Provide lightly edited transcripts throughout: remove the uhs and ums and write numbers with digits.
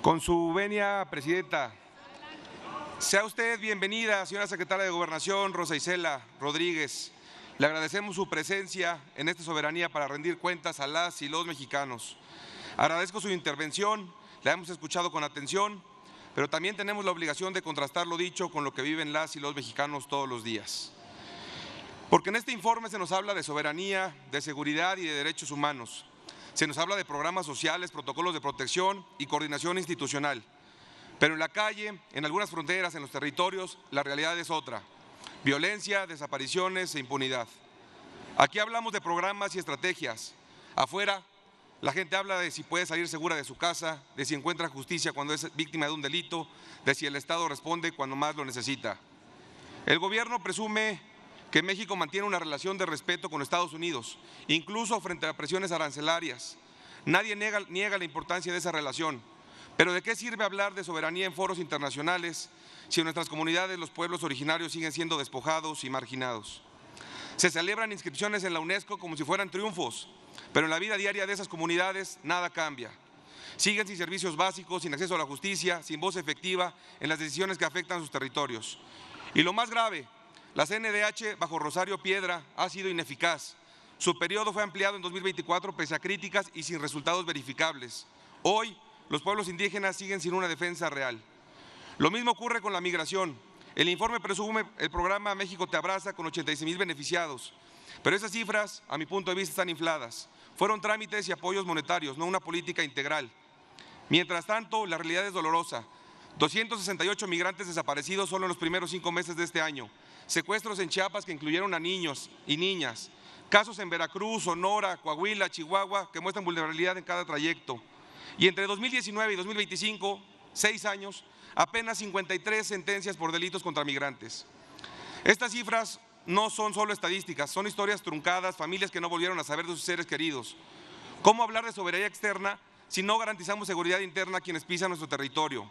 Con su venia, Presidenta. Sea usted bienvenida, señora Secretaria de Gobernación, Rosa Isela Rodríguez. Le agradecemos su presencia en esta soberanía para rendir cuentas a las y los mexicanos. Agradezco su intervención, la hemos escuchado con atención, pero también tenemos la obligación de contrastar lo dicho con lo que viven las y los mexicanos todos los días. Porque en este informe se nos habla de soberanía, de seguridad y de derechos humanos. Se nos habla de programas sociales, protocolos de protección y coordinación institucional. Pero en la calle, en algunas fronteras, en los territorios, la realidad es otra: violencia, desapariciones e impunidad. Aquí hablamos de programas y estrategias. Afuera, la gente habla de si puede salir segura de su casa, de si encuentra justicia cuando es víctima de un delito, de si el Estado responde cuando más lo necesita. El gobierno presume que México mantiene una relación de respeto con Estados Unidos, incluso frente a presiones arancelarias. Nadie niega la importancia de esa relación. Pero ¿de qué sirve hablar de soberanía en foros internacionales si en nuestras comunidades los pueblos originarios siguen siendo despojados y marginados? Se celebran inscripciones en la UNESCO como si fueran triunfos, pero en la vida diaria de esas comunidades nada cambia. Siguen sin servicios básicos, sin acceso a la justicia, sin voz efectiva en las decisiones que afectan a sus territorios. Y lo más grave, la CNDH bajo Rosario Piedra ha sido ineficaz. Su periodo fue ampliado en 2024 pese a críticas y sin resultados verificables. Hoy, los pueblos indígenas siguen sin una defensa real. Lo mismo ocurre con la migración. El informe presume el programa México te abraza con 86,000 beneficiados. Pero esas cifras, a mi punto de vista, están infladas. Fueron trámites y apoyos monetarios, no una política integral. Mientras tanto, la realidad es dolorosa. 268 migrantes desaparecidos solo en los primeros 5 meses de este año. Secuestros en Chiapas que incluyeron a niños y niñas. Casos en Veracruz, Sonora, Coahuila, Chihuahua que muestran vulnerabilidad en cada trayecto. Y entre 2019 y 2025, 6 años, apenas 53 sentencias por delitos contra migrantes. Estas cifras no son solo estadísticas, son historias truncadas, familias que no volvieron a saber de sus seres queridos. ¿Cómo hablar de soberanía externa si no garantizamos seguridad interna a quienes pisan nuestro territorio?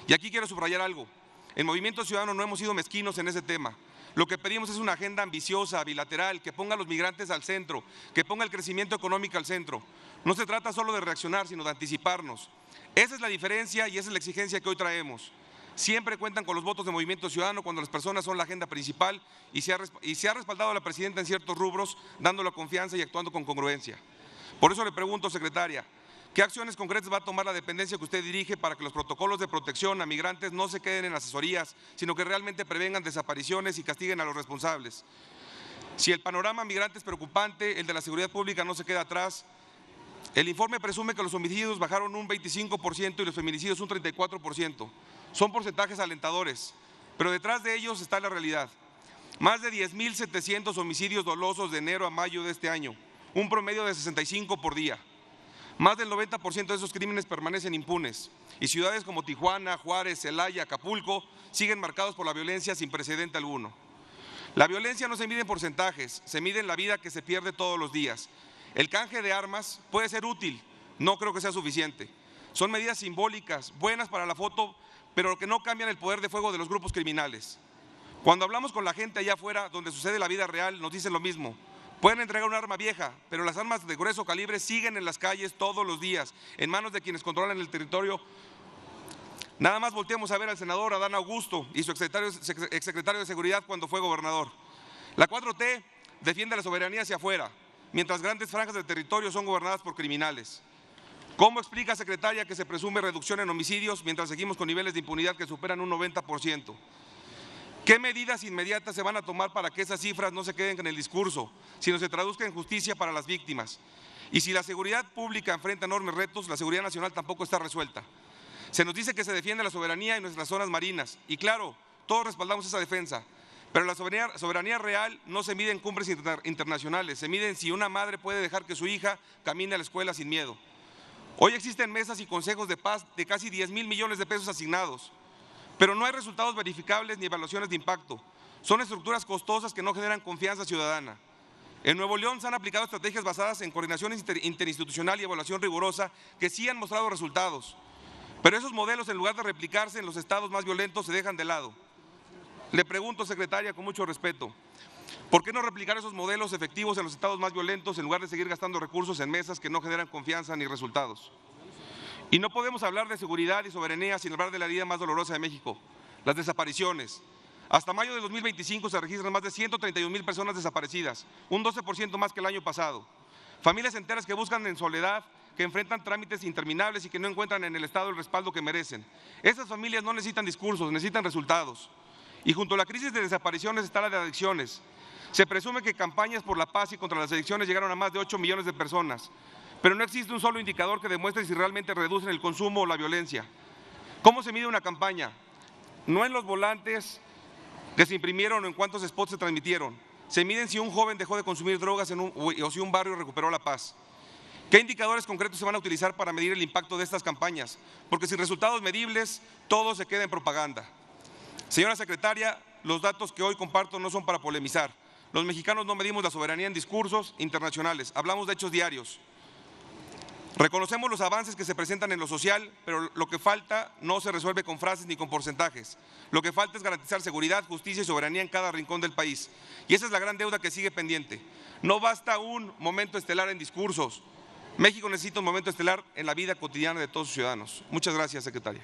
Y aquí quiero subrayar algo. En Movimiento Ciudadano no hemos sido mezquinos en ese tema. Lo que pedimos es una agenda ambiciosa, bilateral, que ponga a los migrantes al centro, que ponga el crecimiento económico al centro. No se trata solo de reaccionar, sino de anticiparnos. Esa es la diferencia y esa es la exigencia que hoy traemos. Siempre cuentan con los votos de Movimiento Ciudadano cuando las personas son la agenda principal y se ha respaldado a la presidenta en ciertos rubros, dando la confianza y actuando con congruencia. Por eso le pregunto, secretaria, ¿qué acciones concretas va a tomar la dependencia que usted dirige para que los protocolos de protección a migrantes no se queden en asesorías, sino que realmente prevengan desapariciones y castiguen a los responsables? Si el panorama migrante es preocupante, el de la seguridad pública no se queda atrás. El informe presume que los homicidios bajaron un 25% y los feminicidios un 34%. Son porcentajes alentadores, pero detrás de ellos está la realidad. Más de 10,700 homicidios dolosos de enero a mayo de este año, un promedio de 65 por día. Más del 90% de esos crímenes permanecen impunes y ciudades como Tijuana, Juárez, Celaya, Acapulco siguen marcados por la violencia sin precedente alguno. La violencia no se mide en porcentajes, se mide en la vida que se pierde todos los días. El canje de armas puede ser útil, no creo que sea suficiente. Son medidas simbólicas, buenas para la foto, pero que no cambian el poder de fuego de los grupos criminales. Cuando hablamos con la gente allá afuera, donde sucede la vida real, nos dicen lo mismo. Pueden entregar un arma vieja, pero las armas de grueso calibre siguen en las calles todos los días, en manos de quienes controlan el territorio. Nada más volteemos a ver al senador Adán Augusto y su exsecretario de Seguridad cuando fue gobernador. La 4T defiende la soberanía hacia afuera, mientras grandes franjas del territorio son gobernadas por criminales. ¿Cómo explica, secretaria, que se presume reducción en homicidios mientras seguimos con niveles de impunidad que superan un 90%? ¿Qué medidas inmediatas se van a tomar para que esas cifras no se queden en el discurso, sino se traduzcan en justicia para las víctimas? Y si la seguridad pública enfrenta enormes retos, la seguridad nacional tampoco está resuelta. Se nos dice que se defiende la soberanía en nuestras zonas marinas, y claro, todos respaldamos esa defensa, pero la soberanía real no se mide en cumbres internacionales, se mide en si una madre puede dejar que su hija camine a la escuela sin miedo. Hoy existen mesas y consejos de paz de casi 10,000 millones de pesos asignados, pero no hay resultados verificables ni evaluaciones de impacto. Son estructuras costosas que no generan confianza ciudadana. En Nuevo León se han aplicado estrategias basadas en coordinación interinstitucional y evaluación rigurosa que sí han mostrado resultados. Pero esos modelos, en lugar de replicarse en los estados más violentos, se dejan de lado. Le pregunto, secretaria, con mucho respeto, ¿por qué no replicar esos modelos efectivos en los estados más violentos en lugar de seguir gastando recursos en mesas que no generan confianza ni resultados? Y no podemos hablar de seguridad y soberanía sin hablar de la herida más dolorosa de México, las desapariciones. Hasta mayo de 2025 se registran más de 131,000 personas desaparecidas, un 12% más que el año pasado. Familias enteras que buscan en soledad, que enfrentan trámites interminables y que no encuentran en el Estado el respaldo que merecen. Esas familias no necesitan discursos, necesitan resultados. Y junto a la crisis de desapariciones está la de adicciones. Se presume que campañas por la paz y contra las adicciones llegaron a más de 8 millones de personas, pero no existe un solo indicador que demuestre si realmente reducen el consumo o la violencia. ¿Cómo se mide una campaña? No en los volantes que se imprimieron o en cuántos spots se transmitieron. Se miden si un joven dejó de consumir drogas o si un barrio recuperó la paz. ¿Qué indicadores concretos se van a utilizar para medir el impacto de estas campañas? Porque sin resultados medibles, todo se queda en propaganda. Señora secretaria, los datos que hoy comparto no son para polemizar. Los mexicanos no medimos la soberanía en discursos internacionales, hablamos de hechos diarios. Reconocemos los avances que se presentan en lo social, pero lo que falta no se resuelve con frases ni con porcentajes. Lo que falta es garantizar seguridad, justicia y soberanía en cada rincón del país. Y esa es la gran deuda que sigue pendiente. No basta un momento estelar en discursos. México necesita un momento estelar en la vida cotidiana de todos sus ciudadanos. Muchas gracias, secretaria.